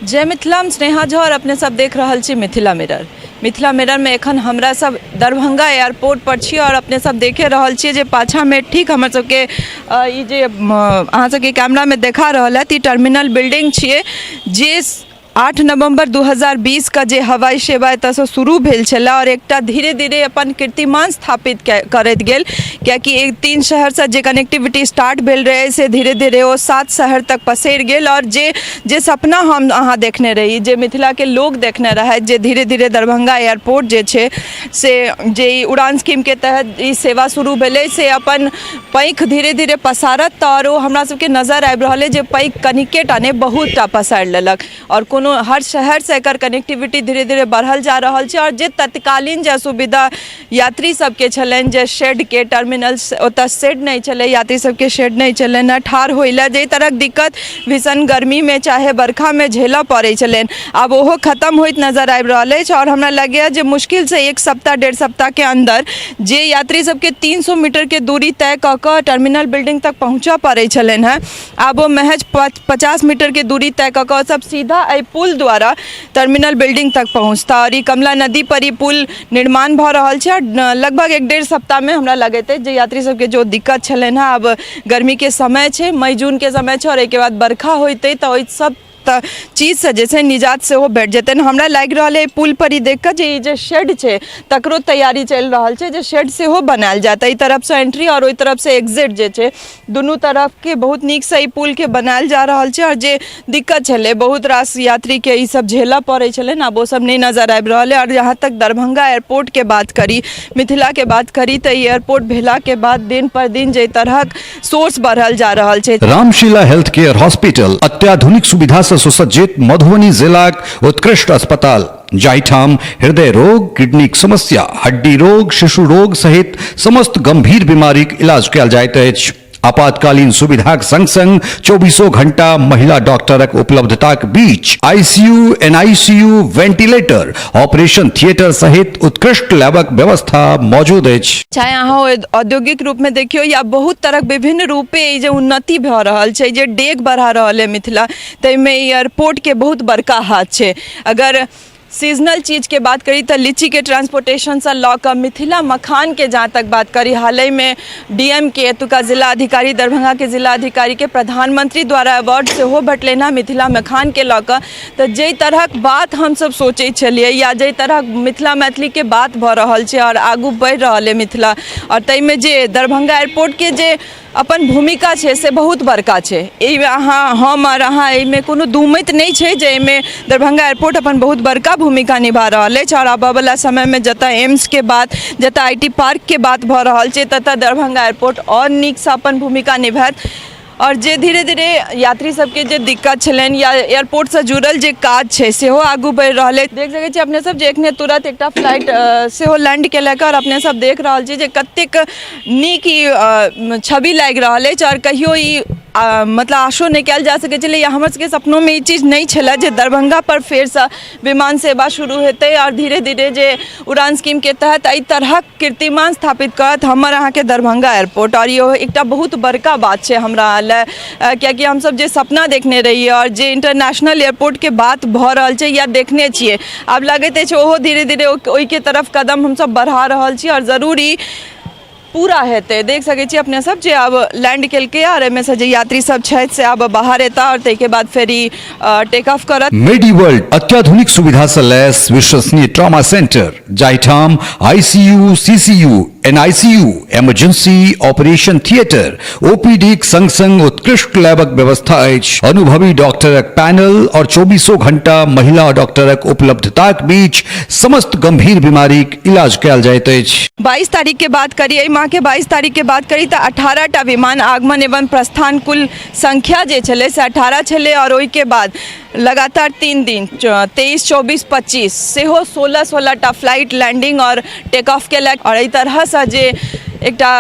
जय मिथिला, हम स्नेहा झा और अपने सब देख रहल छी मिथिला मिरर। मिथिला मिरर में एखन हमरा सब दरभंगा एयरपोर्ट पर छी और अपने सब देखे रहल छी जे पाछा में ठीक हमर सबके ई जे अहाँ सबके कैमरा में देखा रहल है, टर्मिनल बिल्डिंग छिए जे 8 नवंबर 2020 का जे हवाई सेवा एतऽ से शुरू भेल छलै और एकटा धीरे धीरे अपन कीर्तिमान स्थापित करैत गेल, कियाकि 3 शहर से जे कनेक्टिविटी स्टार्ट भेल रहे से धीरे धीरे वो 7 शहर तक पसरि गेल। और जे सपना हम अहाँ देखने रही, जे मिथिला के लोग देखने रहे, जे धीरे धीरे दरभंगा एयरपोर्ट जे छै से जे उड़ान स्कीम के तहत ई सेवा शुरू भेलै से अपन पैख धीरे धीरे पसारत और वो हमरा सबके नजर आबि रहल है जे पैख कनिकेटा ने बहुत टा पसारि लेलक और हर शहर से एकर कनेक्टिविटी धीरे धीरे बढ़ल जा रहल छै। और जे तत्कालीन जे असुविधा यात्री सबके छलनि, जे शेड के टर्मिनल ओतऽ शेड नहीं चले, यात्री सबके शेड नहीं चले न ठाढ़ होइला, जे तरह दिक्कत भीषण गर्मी में चाहे बरखा में झेलऽ पड़े छलनि, आब ओहो खत्म होइत नजर आबि रहल अछि। और हमरा लगैया जे मुश्किल से 1 सप्ताह 1.5 सप्ताह के अंदर जे यात्री सबके 300 मीटर के दूरी तय कऽ कऽ टर्मिनल बिल्डिंग तक पहुँचऽ पड़े छलनि हैं, आब वो महज 50 मीटर के दूरी तय कऽ कऽ सब सीधा पुल द्वारा टर्मिनल बिल्डिंग तक पहुँचता। और ई कमला नदी पर ई पुल निर्माण भऽ रहल छै। लगभग 1.5 सप्ताह में हमरा लगैत अछि जे यात्री सबके जो दिक्कत छलनि हैं, आब गर्मी के समय छै, मई जून के समय छै और एहिके बाद बरखा होइतै तऽ ओहि सब चीज से जैसे निजात से वो भेट जेतै। हमरा लागि रहल है पुल पर ही देख कऽ जे ई जे शेड छै तकरो तैयारी चलि रहल छै, जे शेड सेहो बनायल जाता, ई तरफ से एंट्री और ओहि तरफ से एग्जिट जे छै दुनू तरफ के बहुत नीक से ई पुल के बनायल जा रहल छै। और जे दिक्कत छलै बहुत रास यात्री के ई सब झेलऽ पड़े छलै ना, वो सब नहीं नजर आबि रहल है। और यहाँ तक दरभंगा एयरपोर्ट के बात करी, मिथिला के बात करी तो एयरपोर्ट भेला के बाद दिन पर दिन जे तरहक सोर्स बढ़ल जा रहल छै। रामशीला हेल्थ केयर हॉस्पिटल अत्याधुनिक सुविधा सुसज्जित मधुबनी जिलाक उत्कृष्ट अस्पताल, जाहिठाम हृदय रोग, किडनीक समस्या, हड्डी रोग, शिशु रोग सहित समस्त गंभीर बीमारीक इलाज कयल जाइत अछि। आपातकालीन सुविधाक संग संग 24 घंटा महिला डॉक्टरक उपलब्धताक बीच ICU, NICU, ventilator, operation theatre सहित उत्कृष्ट लैबक व्यवस्था मौजूद अछि। चाहे अहाँ औद्योगिक रूप में देखियो या बहुत तरह विभिन्न रूपे जे उन्नति भऽ रहल छै, जे डेग बढ़ा रहल है मिथिला, ताहिमे एयरपोर्ट के बहुत बड़का हाथ छै। अगर सीजनल चीज़ के बात करी तो लीची के ट्रांसपोर्टेशन से लऽ कऽ मिथिला मखान के जहाँ तक बात करी, हाल ही में डीएम के एतुका जिला अधिकारी, दरभंगा के जिला अधिकारी के प्रधानमंत्री द्वारा अवार्ड सेहो भेटलै ना मिथिला मखान के लऽ कऽ। तो जे तरहक बात हम सब सोचे छलिए या जे तरह मिथिला मैथिली के बात भऽ रहल छै और आगू बढ़ि रहल है मिथिला, और ताहिमे जे दरभंगा एयरपोर्ट के जे अपन भूमिका छै से बहुत बड़का छै। एहिमे अहाँ हम और अहाँ एहिमे कोनो दूमत नहीं छै जे एहिमे दरभंगा एयरपोर्ट अपन बहुत बड़का भूमिका निभा रहल अछि। और आबऽ वाला समय में जतऽ एम्स के बात, जतऽ आईटी पार्क के बात भऽ रहल छै, ततऽ दरभंगा एयरपोर्ट और नीक से अपन भूमिका निभायत। और जे धीरे धीरे यात्री सबके जे दिक्कत छलनि या एयरपोर्ट से जुड़ल जे काज छै सेहो आगू बढ़ि रहल है। देख सकै छी अपने सब जे एखने तुरंत एकटा फ्लाइट सेहो लैंड केलक और अपने सब देख रहल छी जे कतेक नीक ई छवि लागि रहल अछि। और कहियो ई मतलब आशो नहीं कयल जा सकै छलै या हमर सबके सपनों में ई चीज़ नहीं छलै जे दरभंगा पर फेर से विमान सेवा शुरू हेतै और धीरे धीरे जे उड़ान स्कीम के तहत एहि तरहक कीर्तिमान स्थापित करत हमर अहाँ के दरभंगा एयरपोर्ट। और ये एकटा बहुत बड़का बात छै हमरा लए, कियाकि हम सब जे सपना देखने रहिए और जे इंटरनेशनल एयरपोर्ट के बात भऽ रहल छै या देखने छियै, आब लगैत अछि ओहो धीरे धीरे ओहि के तरफ कदम हम सब बढ़ा रहल छी और जरूरी पूरा हेतै। देख सकै छी अपने सब जे आब लैंड केलकै और एहिमे से जे यात्री सब छथि से आब बाहर एता और ताहिके बाद फेर ई टेक ऑफ करत। मेडीवर्ल्ड अत्याधुनिक सुविधा से लैस विश्वसनीय ट्रॉमा सेंटर, जाहिठाम ICU, CCU, NICU, emergency, operation theatre, OPD संग संग उत्कृष्ट लैबक व्यवस्था अछि। अनुभवी डॉक्टरक पैनल और 24 घंटा महिला डॉक्टरक उपलब्धताक बीच समस्त गंभीर बीमारीक इलाज कयल जाइत अछि। 22 तारीख के बात करिए, माह के 22 तारीख के बात करी तो 18टा विमान आगमन एवं प्रस्थान कुल संख्या जे छलै से 18 छलै। और ओहि के बाद लगातार 3 दिन 23, 24, 25 सेहो 16टा फ्लाइट लैंडिंग और टेक ऑफ केलक। और एहि तरह से जे एकटा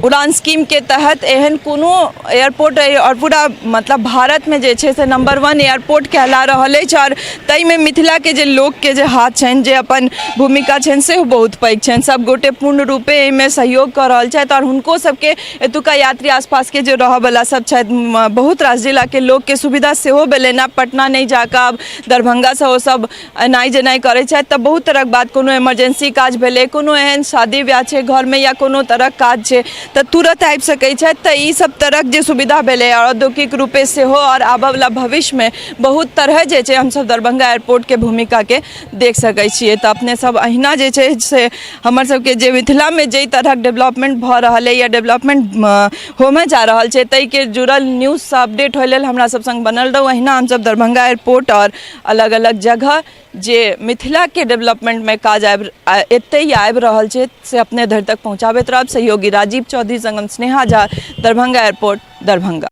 उड़ान स्कीम के तहत एहन कोनो एयरपोर्ट और पूरा मतलब भारत में जे छै से नंबर 1 एयरपोर्ट कहला रहल अछि और तई में मिथिला के जे लोक के जे हाथ छनि जे अपन भूमिका छनि से बहुत पैघ छनि। सब गोटे पूर्ण रूपे एहिमे सहयोग कऽ रहल छथि और हुनको सबके एतुका यात्री आसपास के जे रहऽ वाला सब छथि बहुत रास जिला के लोक के सुविधा सेहो भेलनि। आब पटना नहीं जाकऽ आब दरभंगा से ओ सब एनाइ जेनाइ करै छथि तऽ बहुत तरहक बात, कोनो इमरजेंसी काज भेलै, कोनो एहन शादी ब्याह छै घर में या कोनो तरहक काज छै तऽ तुरंत आबि सकै छथि। तऽ ई सब तरहक जे सुविधा भेलै और औद्योगिक रूपे सेहो और आबऽ वाला भविष्य में बहुत तरह जे छै हमसब दरभंगा एयरपोर्ट के भूमिका के देख सकै छियै। तऽ अपने सब अहिना जे छै से हमर सबके जे मिथिला में जे तरहक डेवलपमेंट भऽ रहल है या डेवलपमेंट होमे जा रहल छै तै के जुड़ल न्यूज से अपडेट होय लेल हमरा सब संग बनल रहू। अहिना हमसब दरभंगा एयरपोर्ट और अलग अलग जगह जे मिथिला के डेवलपमेंट में काज एते आबि रहल छै से अपने धरि तक पहुँचाबैत रहब। सहयोगी राजीव चौधरी संगम स्नेहा झा, दरभंगा एयरपोर्ट, दरभंगा।